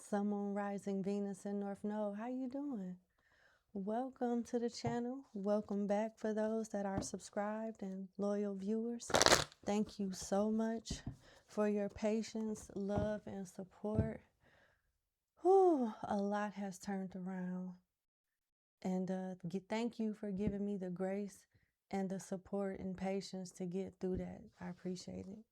Sun, Moon, Rising, Venus, and North Node. How you doing? Welcome to the channel. Welcome back for those that are subscribed and loyal viewers. Thank you so much for your patience, love, and support. Whew, a lot has turned around. And thank you for giving me the grace and the support and patience to get through that. I appreciate it.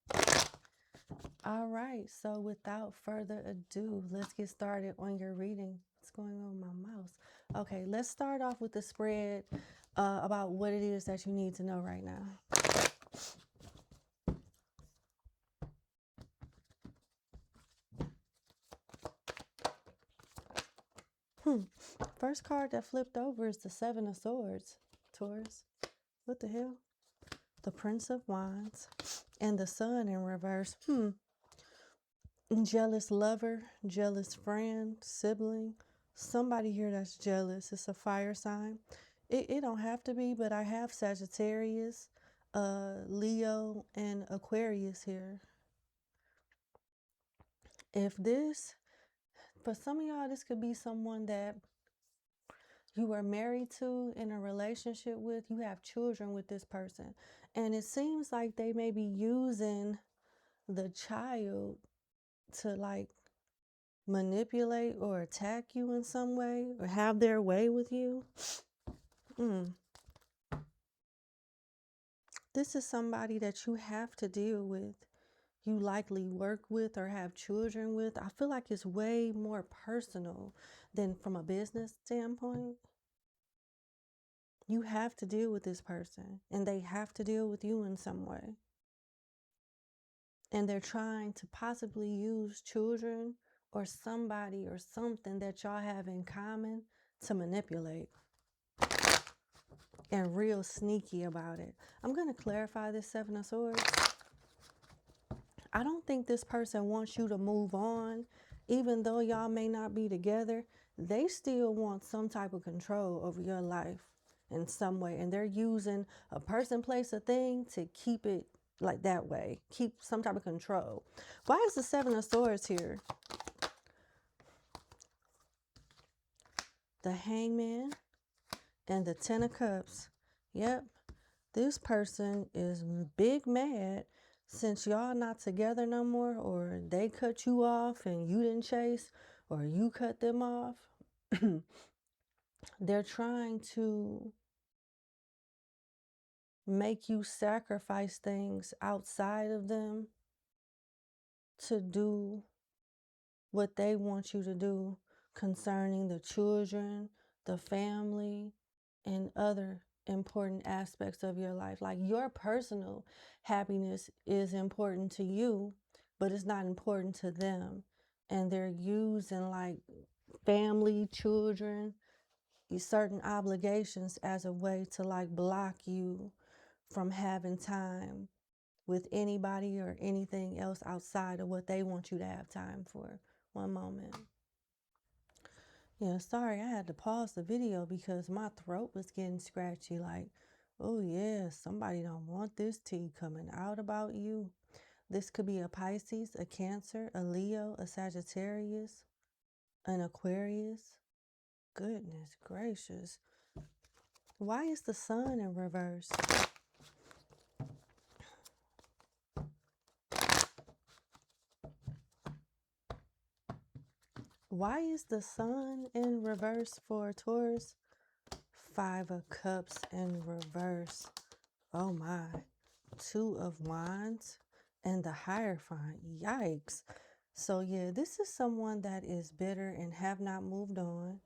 All right, so without further ado, let's get started on your reading. What's going on with my mouse? Okay, let's start off with the spread about what it is that you need to know right now. First card that flipped over is the Seven of Swords, Taurus. What the hell? The Prince of Wands and the Sun in reverse. Jealous lover, jealous friend, sibling, somebody here that's jealous. It's a fire sign. It don't have to be, but I have Sagittarius, Leo, and Aquarius here. If this, for some of y'all, this could be someone that you are married to, in a relationship with, you have children with this person. And it seems like they may be using the child to like manipulate or attack you in some way or have their way with you. This is somebody that you have to deal with, you likely work with or have children with. I feel like it's way more personal than from a business standpoint. You have to deal with this person and they have to deal with you in some way. And they're trying to possibly use children or somebody or something that y'all have in common to manipulate. And real sneaky about it. I'm going to clarify this Seven of Swords. I don't think this person wants you to move on. Even though y'all may not be together, they still want some type of control over your life in some way. And they're using a person, place, a thing to keep it like that way. Keep some type of control. Why is the Seven of Swords here? The Hangman and the Ten of Cups. Yep. This person is big mad since y'all not together no more, or they cut you off and you didn't chase, or you cut them off. They're trying to make you sacrifice things outside of them to do what they want you to do concerning the children, the family, and other important aspects of your life. Like your personal happiness is important to you, but it's not important to them. And they're using like family, children, certain obligations as a way to like block you from having time with anybody or anything else outside of what they want you to have time for. One moment. Yeah, sorry, I had to pause the video because my throat was getting scratchy. Like, oh yeah, somebody don't want this tea coming out about you. This could be a Pisces, a Cancer, a Leo, a Sagittarius, an Aquarius. Goodness gracious. Why is the Sun in reverse? Why is the Sun in reverse for Taurus? Five of Cups in reverse. Oh my. Two of Wands and the Hierophant. Yikes. So yeah, this is someone that is bitter and have not moved on.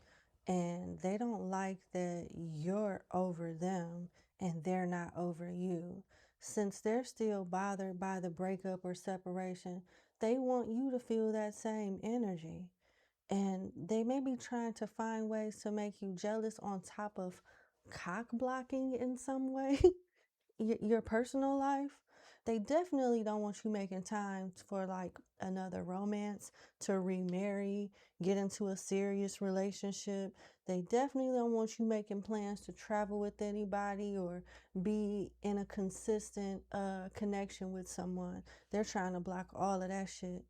And they don't like that you're over them and they're not over you. Since they're still bothered by the breakup or separation, they want you to feel that same energy. And they may be trying to find ways to make you jealous on top of cock blocking in some way. Your personal life. They definitely don't want you making time for like another romance, to remarry, get into a serious relationship. They definitely don't want you making plans to travel with anybody or be in a consistent connection with someone. They're trying to block all of that shit.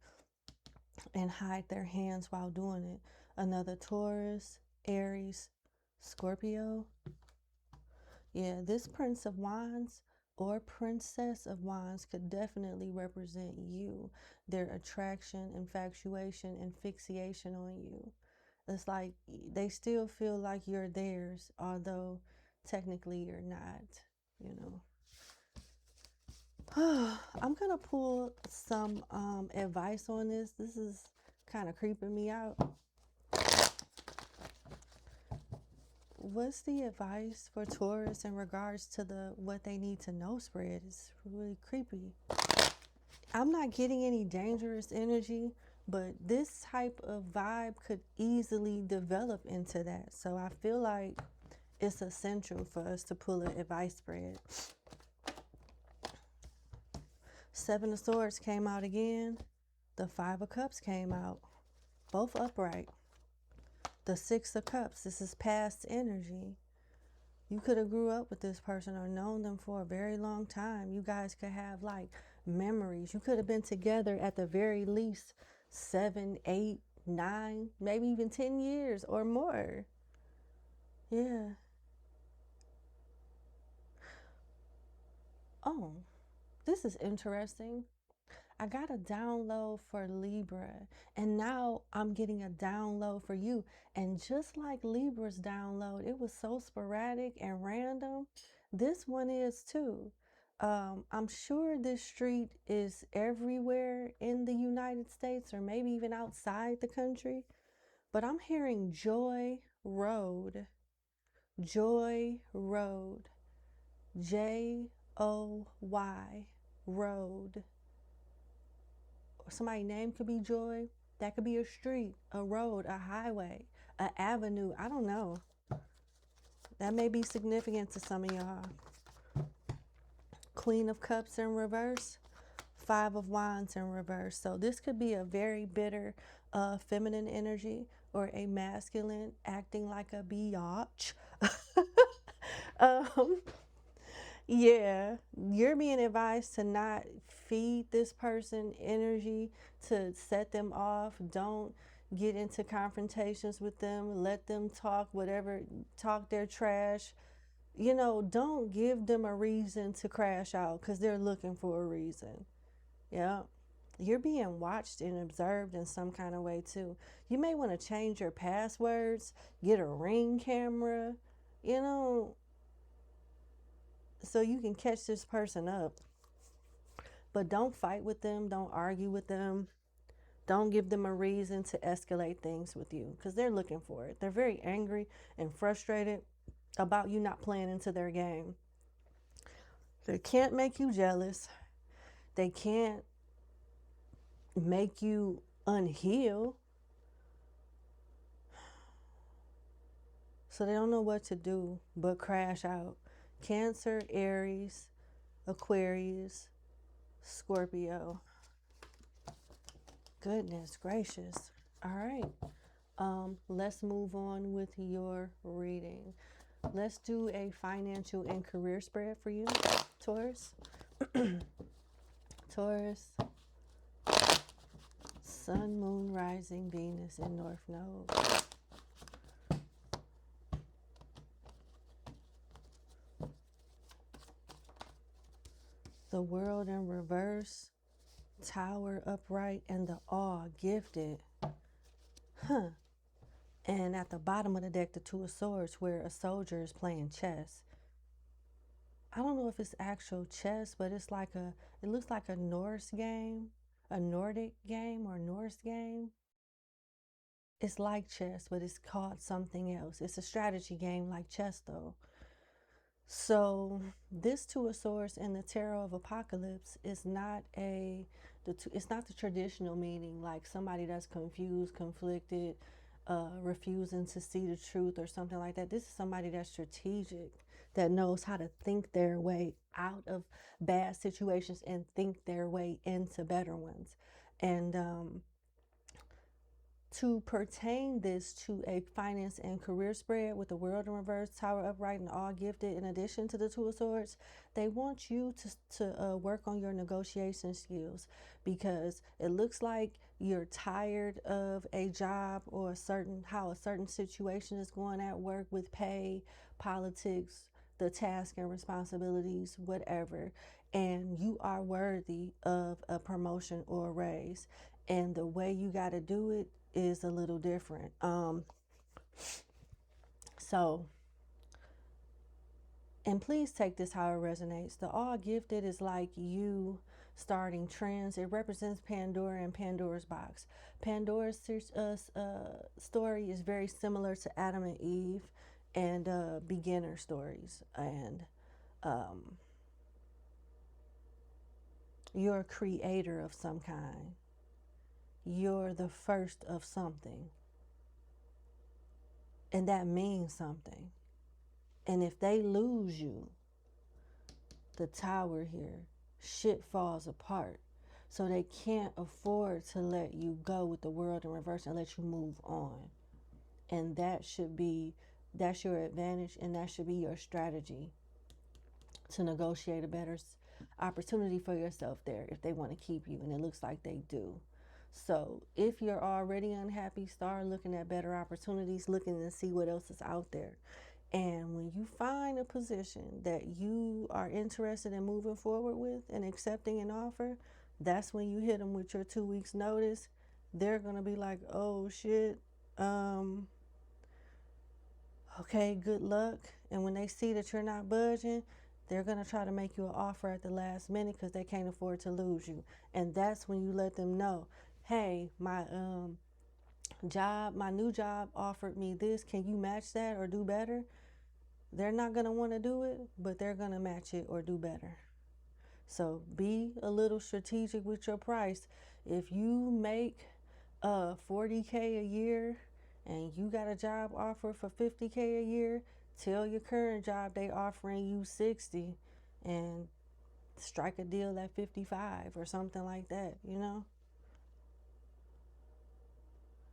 and hide their hands while doing it. Another Taurus, Aries, Scorpio. Yeah, this Prince of Wands or Princess of Wands could definitely represent you, their attraction, infatuation, and fixation on you. It's like they still feel like you're theirs, although technically you're not, you know. I'm gonna pull some advice on this. This is kind of creeping me out. What's the advice for Taurus in regards to the what they need to know spread? It's really creepy. I'm not getting any dangerous energy, but this type of vibe could easily develop into that. So I feel like it's essential for us to pull an advice spread. Seven of Swords came out again. The Five of Cups came out, both upright. The Six of Cups, this is past energy. You could have grew up with this person or known them for a very long time. You guys could have like memories. You could have been together at the very least 7, 8, 9, maybe even 10 years or more. Yeah. Oh, this is interesting. I got a download for Libra, and now I'm getting a download for you. And just like Libra's download, it was so sporadic and random. This one is too. I'm sure this street is everywhere in the United States or maybe even outside the country, but I'm hearing Joy Road. Joy Road. Joy Road. Somebody's name could be Joy. That could be a street, a road, a highway, an avenue. I don't know. That may be significant to some of y'all. Queen of Cups in reverse. Five of Wands in reverse. So this could be a very bitter feminine energy or a masculine acting like a biatch. Yeah, you're being advised to not feed this person energy to set them off. Don't get into confrontations with them. Let them talk whatever, talk their trash. You know, don't give them a reason to crash out because they're looking for a reason. Yeah. You're being watched and observed in some kind of way too. You may want to change your passwords, get a ring camera, you know, so you can catch this person up. But don't fight with them. Don't argue with them. Don't give them a reason to escalate things with you because they're looking for it. They're very angry and frustrated about you not playing into their game. They can't make you jealous. They can't make you unheal. So they don't know what to do but crash out. Cancer, Aries, Aquarius, Scorpio. Goodness gracious. All right. Let's move on with your reading. Let's do a financial and career spread for you, Taurus. Taurus. Sun, Moon, Rising, Venus, and North Node. The World in reverse, Tower upright, and the Awe gifted. And at the bottom of the deck, the Two of Swords, where a soldier is playing chess. I don't know if it's actual chess, but it's like it looks like a Norse game, a Nordic game or Norse game. It's like chess, but it's called something else. It's a strategy game like chess, though. So this Two of Swords in the Tarot of Apocalypse is not it's not the traditional meaning, like somebody that's confused, conflicted, refusing to see the truth or something like that. This is somebody that's strategic, that knows how to think their way out of bad situations and think their way into better ones. And To pertain this to a finance and career spread with the World in reverse, Tower upright, and all gifted, in addition to the Two of Swords, they want you to work on your negotiation skills, because it looks like you're tired of a job or how a certain situation is going at work with pay, politics, the task and responsibilities, whatever, and you are worthy of a promotion or a raise. And the way you got to do it is a little different. And please take this how it resonates. The all gifted is like you starting trends. It represents Pandora and Pandora's box. Pandora's story is very similar to Adam and Eve and beginner stories. And you're a creator of some kind. You're the first of something. And that means something. And if they lose you, the Tower here, shit falls apart. So they can't afford to let you go with the World in reverse and let you move on. And that's your advantage, and that should be your strategy to negotiate a better opportunity for yourself there if they want to keep you. And it looks like they do. So if you're already unhappy, start looking at better opportunities, looking to see what else is out there. And when you find a position that you are interested in moving forward with and accepting an offer, that's when you hit them with your 2 weeks notice. They're going to be like, oh shit, okay, good luck. And when they see that you're not budging, they're going to try to make you an offer at the last minute because they can't afford to lose you. And that's when you let them know, hey, my new job offered me this. Can you match that or do better? They're not going to want to do it, but they're going to match it or do better. So be a little strategic with your price. If you make $40K a year and you got a job offer for $50K a year, tell your current job they offering you $60 and strike a deal at $55 or something like that, you know?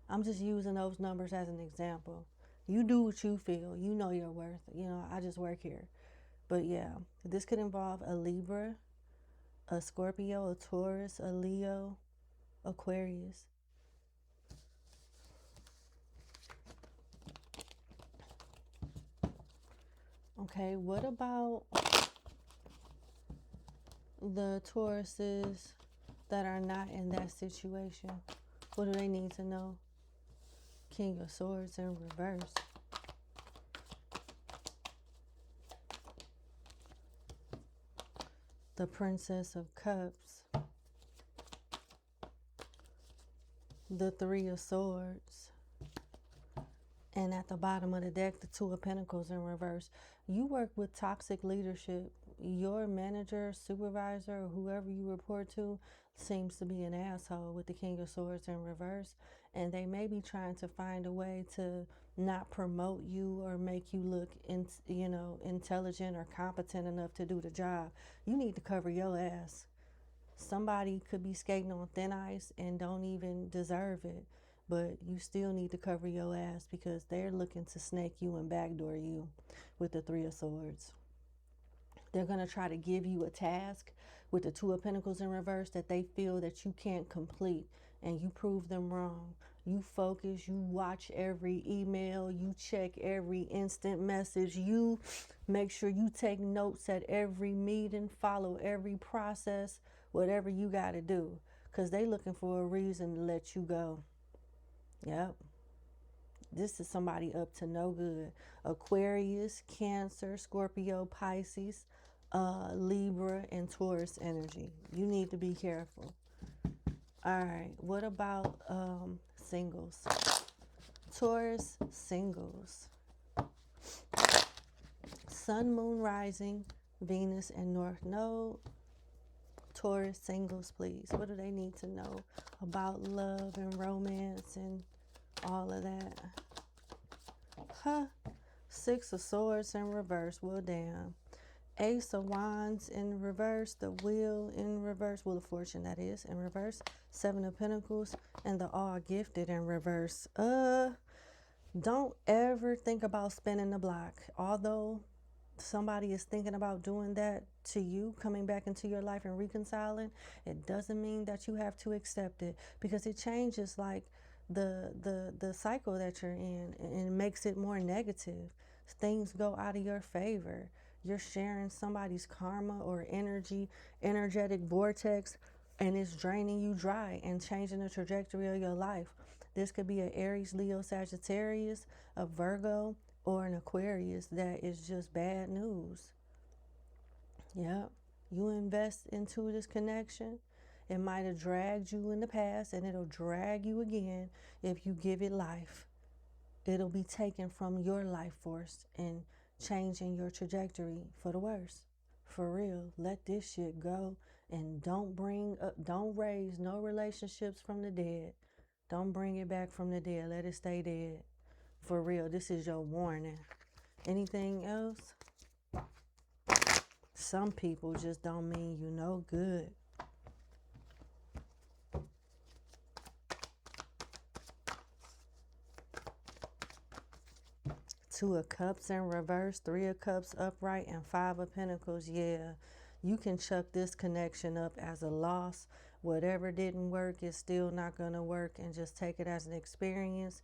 I'm just using those numbers as an example. You do what you feel. You know your worth. You know, I just work here. But yeah, this could involve a Libra, a Scorpio, a Taurus, a Leo, Aquarius. Okay, what about the Tauruses that are not in that situation? What do they need to know? King of Swords in reverse. The Princess of Cups. The Three of Swords. And at the bottom of the deck, the Two of Pentacles in reverse. You work with toxic leadership. Your manager, supervisor, or whoever you report to seems to be an asshole with the King of Swords in reverse. And they may be trying to find a way to not promote you or make you look, intelligent or competent enough to do the job. You need to cover your ass. Somebody could be skating on thin ice and don't even deserve it. But you still need to cover your ass because they're looking to snake you and backdoor you with the Three of Swords. They're going to try to give you a task with the Two of Pentacles in reverse that they feel that you can't complete, and you prove them wrong. You focus, you watch every email, you check every instant message, you make sure you take notes at every meeting, follow every process, whatever you got to do, because they looking for a reason to let you go. Yep. This is somebody up to no good. Aquarius, Cancer, Scorpio, Pisces, Libra, and Taurus energy. You need to be careful. All right. What about singles? Taurus singles. Sun, Moon, Rising, Venus, and North Node. Taurus singles, please. What do they need to know about love and romance and all of that? Six of Swords in reverse. Well, damn. Ace of Wands in reverse, the Wheel in reverse, Wheel of Fortune that is, in reverse, Seven of Pentacles, and the All Gifted in reverse. Don't ever think about spinning the block. Although somebody is thinking about doing that to you, coming back into your life and reconciling, it doesn't mean that you have to accept it, because it changes like the cycle that you're in, and it makes it more negative. Things go out of your favor. You're sharing somebody's karma or energetic vortex, and it's draining you dry and changing the trajectory of your life. This could be an Aries, Leo, Sagittarius, a Virgo, or an Aquarius that is just bad news. Yep. You invest into this connection, it might have dragged you in the past, and it'll drag you again if you give it life. It'll be taken from your life force and changing your trajectory for the worse. For real, let this shit go, and don't raise no relationships from the dead. Don't bring it back from the dead. Let it stay dead. For real, this is your warning. Anything else? Some people just don't mean you no good. Two of Cups in reverse, Three of Cups upright, and Five of Pentacles. Yeah, you can chuck this connection up as a loss. Whatever didn't work is still not going to work, and just take it as an experience.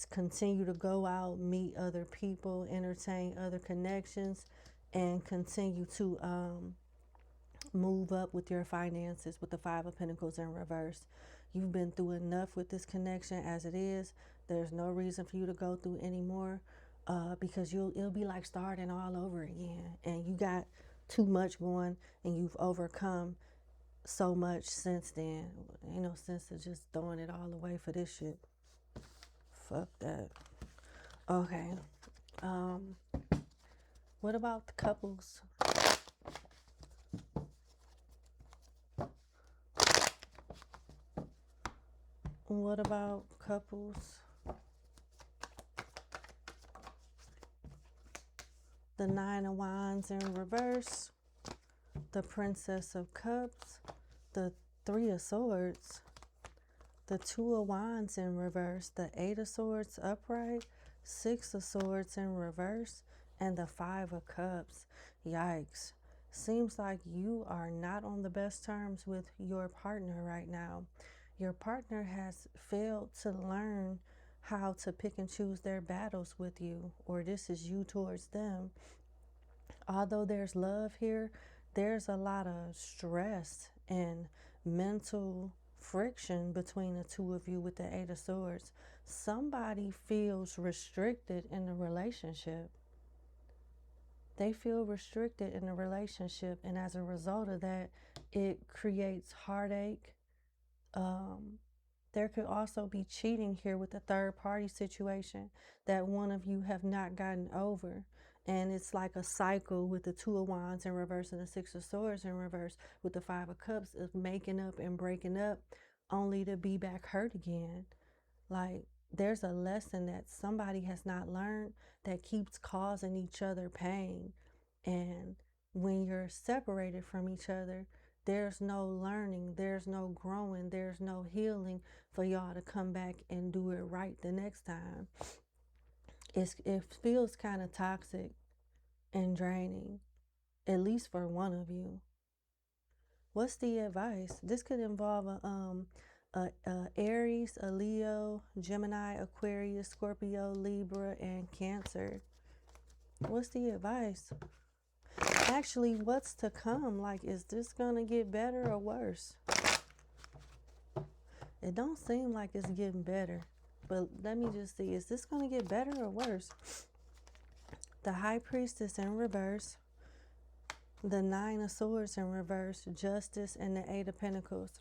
Continue to go out, meet other people, entertain other connections, and continue to move up with your finances with the Five of Pentacles in reverse. You've been through enough with this connection as it is. There's no reason for you to go through anymore, because it'll be like starting all over again. And you got too much going, and you've overcome so much since then. Ain't no sense of just throwing it all away for this shit. Fuck that. Okay. What about the couples? What about couples? The Nine of Wands in reverse, the Princess of Cups, the Three of Swords, the Two of Wands in reverse, the Eight of Swords upright, Six of Swords in reverse, and the Five of Cups. Yikes. Seems like you are not on the best terms with your partner right now. Your partner has failed to learn how to pick and choose their battles with you, or this is you towards them. Although there's love here, there's a lot of stress and mental friction between the two of you with the Eight of Swords. Somebody feels restricted in the relationship. They feel restricted in the relationship, and as a result of that, it creates heartache. There could also be cheating here with the third party situation that one of you have not gotten over. And it's like a cycle with the Two of Wands in reverse and the Six of Swords in reverse with the Five of Cups of making up and breaking up only to be back hurt again. Like, there's a lesson that somebody has not learned that keeps causing each other pain. And when you're separated from each other, there's no learning, there's no growing, there's no healing for y'all to come back and do it right the next time. It feels kind of toxic and draining, at least for one of you. What's the advice? This could involve a Aries, a Leo, Gemini, Aquarius, Scorpio, Libra, and Cancer. What's the advice? Actually, what's to come? Like, is this gonna get better or worse? It don't seem like it's getting better, but let me just see. Is this gonna get better or worse? The High Priestess in reverse, the Nine of Swords in reverse, Justice, and the Eight of Pentacles.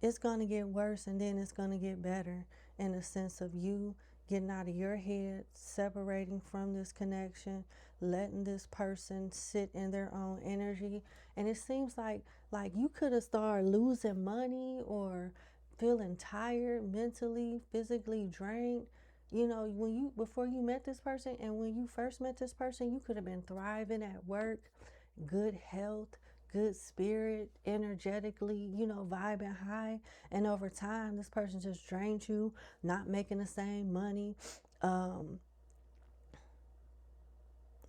It's gonna get worse, and then it's gonna get better, in the sense of you getting out of your head, separating from this connection, letting this person sit in their own energy. And it seems like you could have started losing money or feeling tired, mentally, physically drained You know, before you met this person and when you first met this person, you could have been thriving at work, good health, good spirit, energetically, you know, vibing high. And over time, this person just drained you, not making the same money,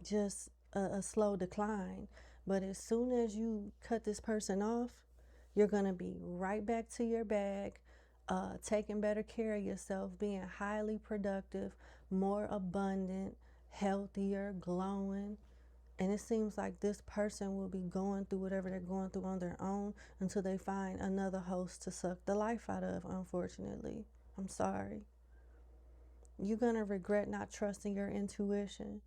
just a slow decline. But as soon as you cut this person off, you're going to be right back to your bag, taking better care of yourself, being highly productive, more abundant, healthier, glowing. And it seems like this person will be going through whatever they're going through on their own until they find another host to suck the life out of, unfortunately. I'm sorry. You're going to regret not trusting your intuition.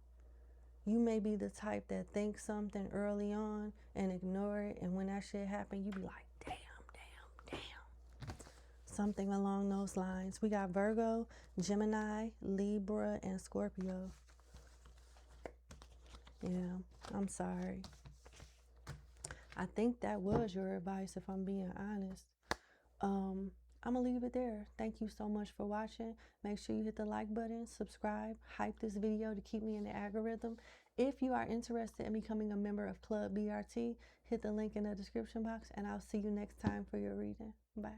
You may be the type that thinks something early on and ignore it. And when that shit happens, you be like, damn. Something along those lines. We got Virgo, Gemini, Libra, and Scorpio. Yeah, I'm sorry. I think that was your advice, if I'm being honest. I'm going to leave it there. Thank you so much for watching. Make sure you hit the like button, subscribe, hype this video to keep me in the algorithm. If you are interested in becoming a member of Club BRT, hit the link in the description box, and I'll see you next time for your reading. Bye.